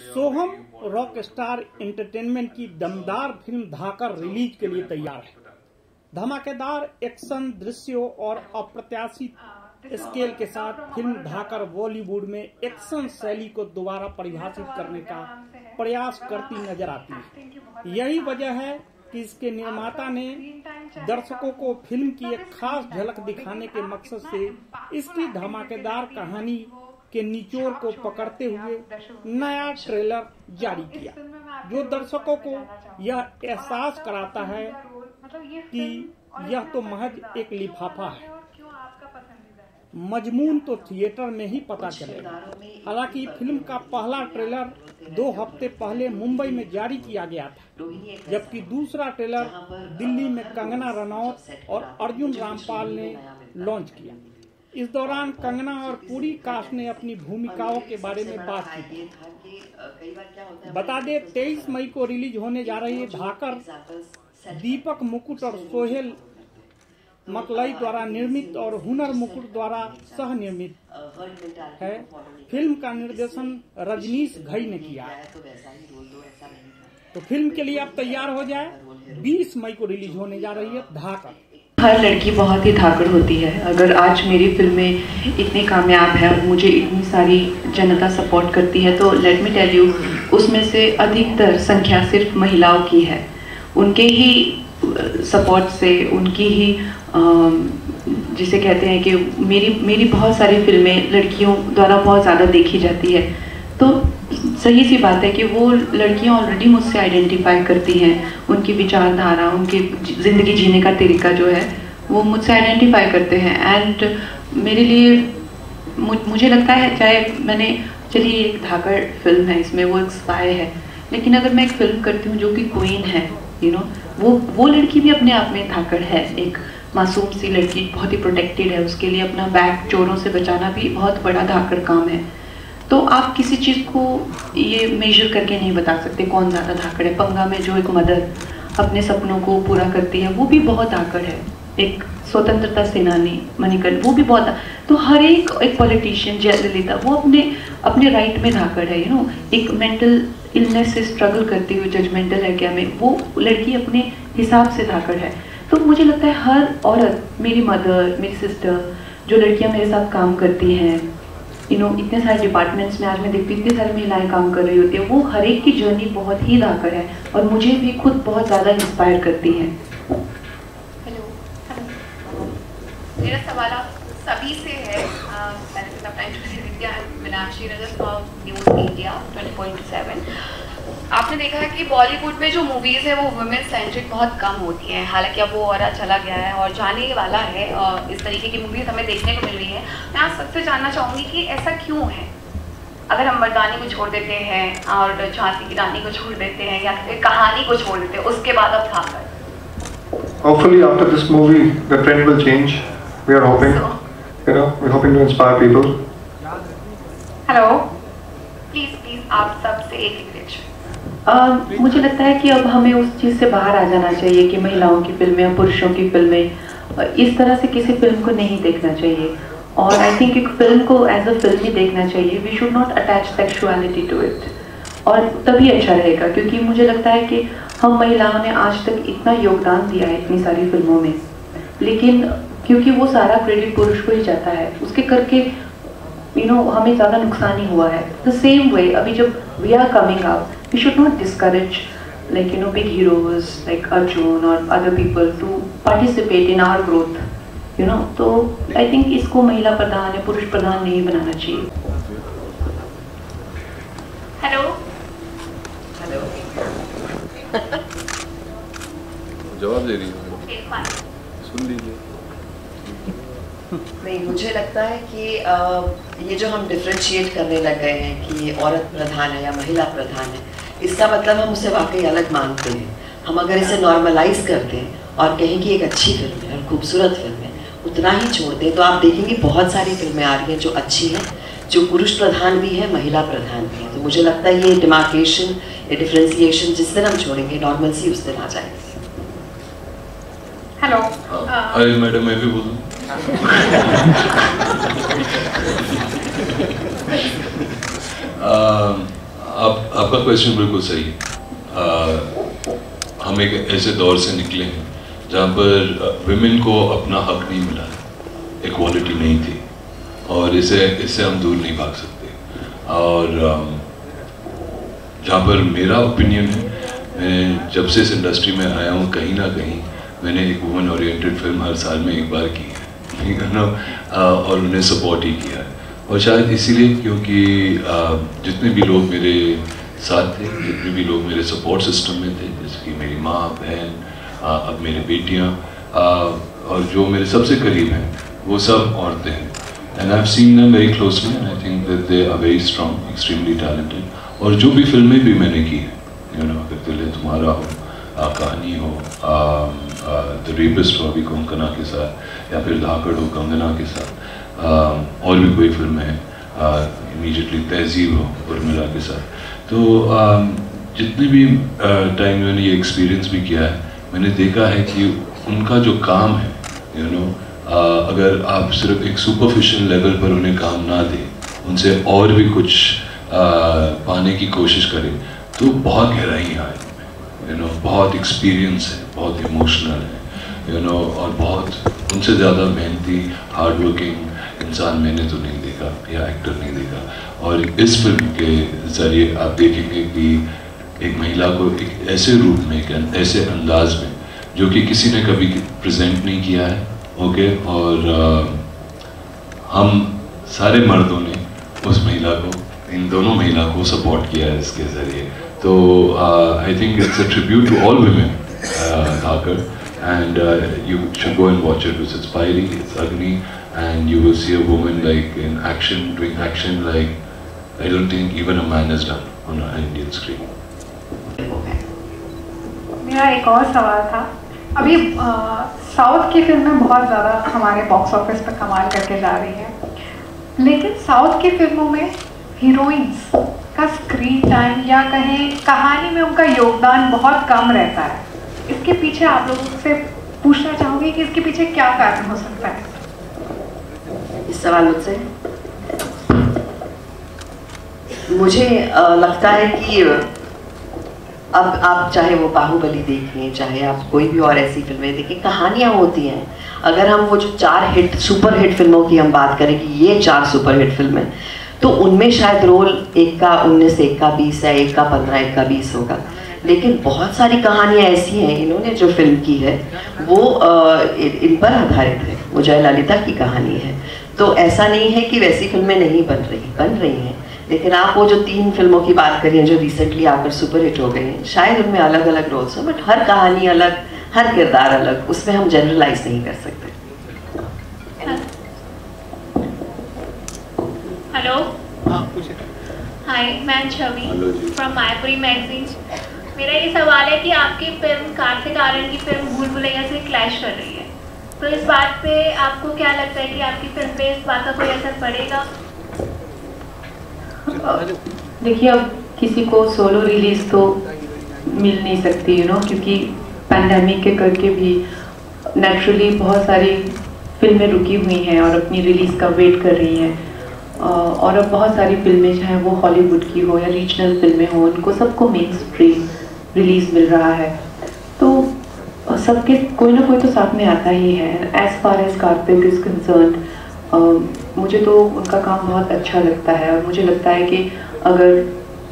सोहम rock star entertainment की दमदार film धाकड़ release के लिए तैयार है। धमाकेदार एक्शन दृश्यों और अप्रत्याशित स्केल के साथ फिल्म धाकड़ बॉलीवुड में एक्शन शैली को दोबारा परिभाषित करने का प्रयास करती नजर आती है। यही वजह है कि इसके निर्माता ने दर्शकों को फिल्म की एक खास झलक दिखाने के मकसद से इसकी धमाकेदार कहानी के निचोड़ को पकड़ते हुए नया ट्रेलर जारी किया, जो दर्शकों को यह एहसास कराता है कि यह तो महज एक लिफाफा है, मजमून तो थिएटर में ही पता चलेगा। हालांकि फिल्म का पहला ट्रेलर 2 हफ्ते पहले मुंबई में जारी किया गया था, जबकि दूसरा ट्रेलर दिल्ली में कंगना रनौत और अर्जुन रामपाल ने लॉन्च किया। इस दौरान कंगना और पूरी कास्ट ने अपनी भूमिकाओं के बारे में बात की। बता दें, 23 मई को रिलीज होने जा रही है धाकड़ दीपक मुकुट और सोहेल मकलई द्वारा निर्मित और हुनर मुकुट द्वारा सह निर्मित है। फिल्म का निर्देशन रजनीश घई ने किया है। तो फिल्म के लिए आप तैयार हो जाए। 20 मई को रिलीज होने जा रही है धाकड़। हर लड़की बहुत ही धाकड़ होती है। अगर आज मेरी फिल्में इतनी कामयाब है और मुझे इतनी सारी जनता सपोर्ट करती है, तो लेट मी टेल यू, उसमें से अधिकतर संख्या सिर्फ महिलाओं की है। उनके ही सपोर्ट से, उनकी ही जिसे कहते हैं कि मेरी बहुत सारी फिल्में लड़कियों द्वारा बहुत ज़्यादा देखी जाती है। तो सही सी बात है कि वो लड़कियां ऑलरेडी मुझसे आइडेंटिफाई करती हैं। उनकी विचारधारा, उनकी ज़िंदगी जीने का तरीका जो है वो मुझसे आइडेंटिफाई करते हैं। एंड मेरे लिए मुझे लगता है, चाहे मैंने, चलिए एक धाकड़ फिल्म है, इसमें वो एक स्पाई है, लेकिन अगर मैं एक फिल्म करती हूँ जो कि क्वीन है, वो लड़की भी अपने आप में धाकड़ है। एक मासूम सी लड़की, बहुत ही प्रोटेक्टेड है, उसके लिए अपना बैग चोरों से बचाना भी बहुत बड़ा धाकड़ काम है। तो आप किसी चीज़ को ये मेजर करके नहीं बता सकते कौन ज़्यादा धाकड़ है। पंगा में जो एक मदर अपने सपनों को पूरा करती है, वो भी बहुत धाकड़ है। एक स्वतंत्रता सेनानी मणिकर्ण, वो भी बहुत। तो हर एक पॉलिटिशियन, जयललिता, वो अपने राइट में धाकड़ है। एक मेंटल इलनेस से स्ट्रगल करती हुई जजमेंटल है क्या में, वो लड़की अपने हिसाब से धाकड़ है। तो मुझे लगता है हर औरत, मेरी मदर, मेरी सिस्टर, जो लड़कियाँ मेरे साथ काम करती हैं, इतने सारे डिपार्टमेंट्स में आज मैं देखती हूँ इतनी सारी महिलाएं काम कर रही होती है, वो हर एक की जर्नी बहुत ही धाकड़ है और मुझे भी खुद बहुत ज़्यादा इंस्पायर करती है। हेलो, मेरा सवाल आप सभी से है। मीनाक्षी रजत फ्रॉम न्यूज़ इंडिया 20.7। आपने देखा है कि बॉलीवुड में जो मूवीज़ है वो वुमेन सेंट्रिक बहुत कम होती हैं। हालांकि अब वो औरा चला गया है और जाने वाला है, और इस तरीके की मूवीज़ हमें देखने को मिल रही है। मैं आप सबसे जानना चाहूँगी कि ऐसा क्यों है? अगर हम मर्दानी को छोड़ देते हैं और झांसी की रानी को छोड़ देते हैं या फिर कहानी को छोड़ देते हैं, उसके बाद अब धाकड़। Hopefully after this movie the trend will change. We are hoping, we're hoping to inspire people. Hello, please आप सबसे एक रिक्वेस्ट। मुझे लगता है कि अब हमें उस चीज़ से बाहर आ जाना चाहिए कि महिलाओं की फिल्में या पुरुषों की फिल्में, इस तरह से किसी फिल्म को नहीं देखना चाहिए। और आई थिंक एक फिल्म को एज अ फिल्म ही देखना चाहिए। We should not attach sexuality to it, और तभी अच्छा रहेगा। क्योंकि मुझे लगता है कि हम महिलाओं ने आज तक इतना योगदान दिया है इतनी सारी फिल्मों में, लेकिन क्योंकि वो सारा क्रेडिट पुरुष को ही जाता है, उसके करके हमें ज़्यादा नुकसान ही हुआ है। द सेम वे अभी जब we are coming out, we should not discourage big heroes like Arjun or other people to participate in our growth, तो I think इसको महिला प्रधान या पुरुष प्रधान नहीं बनाना चाहिए। हेलो जवाब दे रही हूँ, सुन लीजिए। नहीं, मुझे लगता है कि ये जो हम डिफ्रेंशिएट करने लग गए हैं कि ये औरत प्रधान है या महिला प्रधान है, इसका मतलब हम उसे वाकई अलग मानते हैं। हम अगर इसे नॉर्मलाइज करते हैं और कहें कि एक अच्छी फिल्म है और खूबसूरत फिल्म है, उतना ही छोड़ दें, तो आप देखेंगे बहुत सारी फिल्में आ रही हैं जो अच्छी हैं, जो पुरुष प्रधान भी है, महिला प्रधान भी है। तो मुझे लगता है ये डिमार्केशन, ये डिफ्रेंसिएशन जिस दिन हम छोड़ेंगे, नॉर्मलसी उस दिन आ जाएगी। हेलो, अरे मैडम, मैं भी बोलूं। आपका क्वेश्चन बिल्कुल सही है। हम एक ऐसे दौर से निकले हैं जहाँ पर विमेन को अपना हक नहीं मिला, इक्वालिटी नहीं थी, और इससे हम दूर नहीं भाग सकते। और जहाँ पर मेरा ओपिनियन है, मैं जब से इस इंडस्ट्री में आया हूँ कहीं ना कहीं मैंने एक वुमेन ओरिएंटेड फिल्म हर साल में एक बार की है और उन्हें सपोर्ट ही किया है। और शायद इसीलिए क्योंकि जितने भी लोग मेरे साथ थे, जितने भी लोग मेरे सपोर्ट सिस्टम में थे, जैसे कि मेरी माँ, बहन, अब मेरी बेटियाँ, और जो मेरे सबसे करीब हैं वो सब औरतें हैं। And I have seen them very closely and I think that they are very strong, extremely talented. और जो भी फिल्में भी मैंने की है, अगर दिल है तुम्हारा हो, कहानी हो, द रेपिस्ट हो अभी कंगना के साथ, या फिर धाकड़ हो कंगना के साथ, और भी कोई फिल्में हैं, इमीडिएटली तहजीब हो उर्मिला के साथ। तो जितने भी टाइम मैंने ये एक्सपीरियंस भी किया है, मैंने देखा है कि उनका जो काम है, अगर आप सिर्फ एक सुपरफिशियल लेवल पर उन्हें काम ना दें, उनसे और भी कुछ पाने की कोशिश करें, तो बहुत गहराइयाँ हैं, बहुत एक्सपीरियंस है, बहुत इमोशनल है, और बहुत उनसे ज़्यादा मेहनती, हार्ड वर्किंग इंसान मैंने तो नहीं देखा या एक्टर नहीं देखा। और इस फिल्म के ज़रिए आप देखेंगे कि एक महिला को एक ऐसे रूप में, एक ऐसे अंदाज में, जो कि किसी ने कभी प्रेजेंट नहीं किया है, ओके, और हम सारे मर्दों ने उस महिला को, इन दोनों महिला को सपोर्ट किया है इसके ज़रिए। तो I think it's a tribute to all women, Dhaakad, and you should go and watch it. It's inspiring, it's ugly, and you will see a woman like in action, doing action like I don't think even a man has done on an Indian screen. मेरा एक और सवाल था, अभी south की फिल्में बहुत ज़्यादा हमारे बॉक्स ऑफिस पर कमाल करके जा रही हैं, लेकिन साउथ की फिल्मों में हीरोइंस का स्क्रीन टाइम या कहें कहानी में उनका योगदान बहुत कम रहता है। इसके पीछे आप लोगों से पूछना चाहूँगी कि इसके पीछे क्या कारण हो सकता है? इस सवाल मुझसे मुझे लगता है कि अब आप चाहे वो बाहुबली देखें, चाहे आप कोई भी और ऐसी फिल्में देखें, कहानियाँ होती हैं। अगर हम वो जो 4 सुपर हिट फिल्मों की हम बात करें कि ये 4 सुपर हिट फिल्में, तो उनमें शायद रोल एक का 19, एक का 20 है, एक का 15, एक का 20 होगा, लेकिन बहुत सारी कहानियाँ ऐसी हैं इन्होंने जो फिल्म की है वो इन पर आधारित है। वो जयललिता की कहानी है, तो ऐसा नहीं है कि वैसी फिल्में नहीं बन रही हैं। लेकिन आप वो जो 3 फिल्मों की बात करिए जो रिसेंटली आकर सुपर हिट हो गए हैं, शायद उनमें अलग अलग रोल्स हैं, बट हर कहानी अलग, हर किरदार अलग, उसमें हम जनरलाइज नहीं कर सकते। हेलो, हाय, मैं छवि फ्रॉम मायापुरी मैगजीन। मेरा ये सवाल है कि आपकी फिल्म कार्तिक आर्यन की फिल्म भूल भुलैया से क्लैश कर रही है, तो इस बात पे आपको क्या लगता है कि आपकी फिल्म पे इस बात का कोई असर पड़ेगा? देखिए, अब किसी को सोलो रिलीज तो मिल नहीं सकती, क्योंकि पैंडेमिक के करके भी नेचुरली बहुत सारी फिल्में रुकी हुई हैं और अपनी रिलीज़ का वेट कर रही हैं। और अब बहुत सारी फिल्में चाहे वो हॉलीवुड की हो या रीजनल फिल्में हो, उनको सबको मेन स्ट्रीम रिलीज़ मिल रहा है, तो सबके कोई ना कोई तो साथ में आता ही है। As far as Kartik is concern, मुझे तो उनका काम बहुत अच्छा लगता है, और मुझे लगता है कि अगर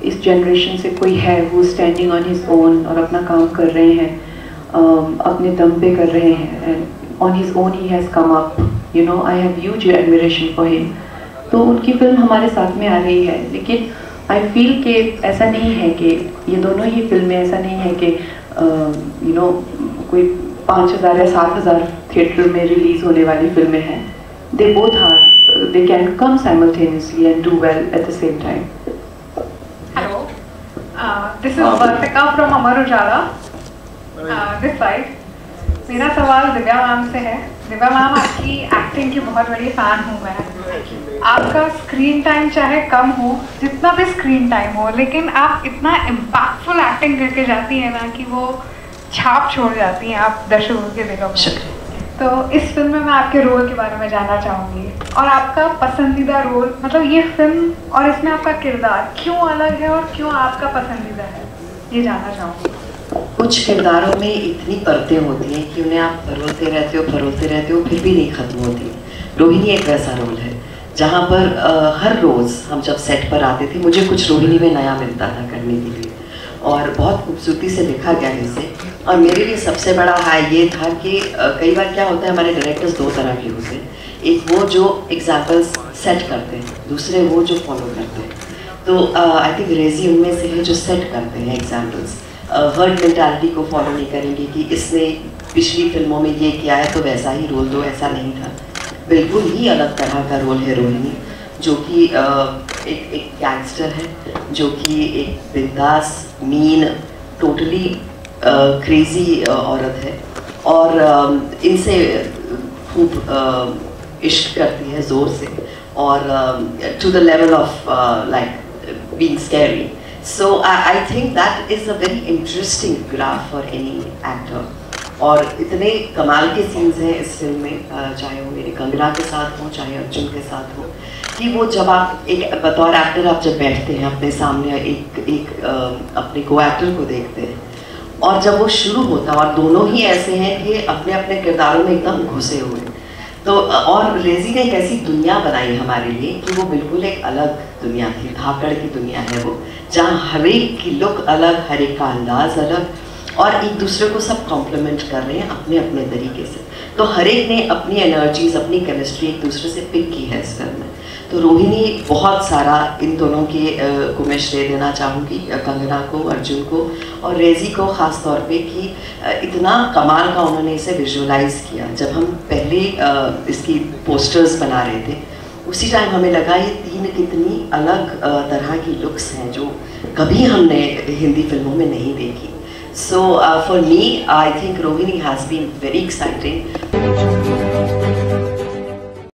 इस जनरेशन से कोई है वो स्टैंडिंग ऑन हिज ओन और अपना काम कर रहे हैं, अपने दम पे कर रहे हैं, and on his own he has come up, I have huge admiration for him. तो उनकी फिल्म हमारे साथ में आ रही है, लेकिन आई फील कि ऐसा नहीं है कि ये दोनों ही फिल्में, ऐसा नहीं है कि कोई 5000 या 7000 थिएटर में रिलीज होने वाली फिल्में हैं। They both are, they can come simultaneously and do well at the same time. Hello, this is Vartika from Amar Ujala this side. मेरा सवाल दिव्या मैम से है। दिव्या मैम, आपकी एक्टिंग की बहुत बड़ी फ़ैन हूँ मैं। आपका स्क्रीन टाइम चाहे कम हो, जितना भी स्क्रीन टाइम हो, लेकिन आप इतना इम्पैक्टफुल एक्टिंग करके जाती हैं ना कि वो छाप छोड़ जाती हैं आप दर्शकों के दिलों में। तो इस फिल्म में मैं आपके रोल के बारे में जानना चाहूँगी और आपका पसंदीदा रोल, मतलब ये फिल्म और इसमें आपका किरदार क्यों अलग है और क्यों आपका पसंदीदा है, ये जानना चाहूँगी। कुछ किरदारों में इतनी परतें होती हैं कि उन्हें आप फरोलते रहते हो फिर भी नहीं खत्म होती। रोहिणी एक वैसा रोल है जहाँ पर हर रोज़ हम जब सेट पर आते थे मुझे कुछ रोहिणी में नया मिलता था करने के लिए और बहुत खूबसूरती से लिखा गया है इसे। और मेरे लिए सबसे बड़ा हाई ये था कि कई बार क्या होता है, हमारे डायरेक्टर्स दो तरह के होते हैं, एक वो जो एग्जाम्पल्स सेट करते हैं, दूसरे वो जो फॉलो करते हैं। तो आई थिंक रेजी उनमें से है जो सेट करते हैं एग्जाम्पल्स, हर्ड मेंटालिटी को फॉलो नहीं करेंगे कि इसने पिछली फिल्मों में ये किया है तो वैसा ही रोल दो, ऐसा नहीं था। बिल्कुल ही अलग तरह का रोल है रोहिणी, जो कि एक गैंगस्टर है, जो कि एक बिंदास मीन टोटली क्रेजी औरत है और इनसे खूब इश्क करती है ज़ोर से और to the level of like being scary. So I think that is a very interesting graph for any actor. और इतने कमाल के सीन्स हैं इस फिल्म में, चाहे वो मेरे कंगना के साथ हो चाहे अर्जुन के साथ हो, कि वो जब आप एक बतौर एक्टर आप जब बैठते हैं अपने सामने एक अपने को एक्टर को देखते हैं और जब वो शुरू होता है और दोनों ही ऐसे हैं कि अपने अपने किरदारों में एकदम घुसे हुए, तो और रेजी ने एक ऐसी दुनिया बनाई हमारे लिए कि वो बिल्कुल एक अलग दुनिया थी, धाकड़ की दुनिया है वो, जहाँ हर एक की लुक अलग, हर एक का अंदाज अलग और एक दूसरे को सब कॉम्प्लीमेंट कर रहे हैं अपने अपने तरीके से। तो हर एक ने अपनी एनर्जीज, अपनी केमिस्ट्री एक दूसरे से पिक की है इस फिल्म में। तो रोहिणी बहुत सारा इन दोनों के को मैं श्रेय देना चाहूँगी, कंगना को, अर्जुन को और रेजी को ख़ास तौर पे कि इतना कमाल का उन्होंने इसे विजुअलाइज किया। जब हम पहले इसकी पोस्टर्स बना रहे थे उसी टाइम हमें लगा ये तीन कितनी अलग तरह की लुक्स हैं जो कभी हमने हिंदी फिल्मों में नहीं देखी। So for me, I think Rohini has been very exciting.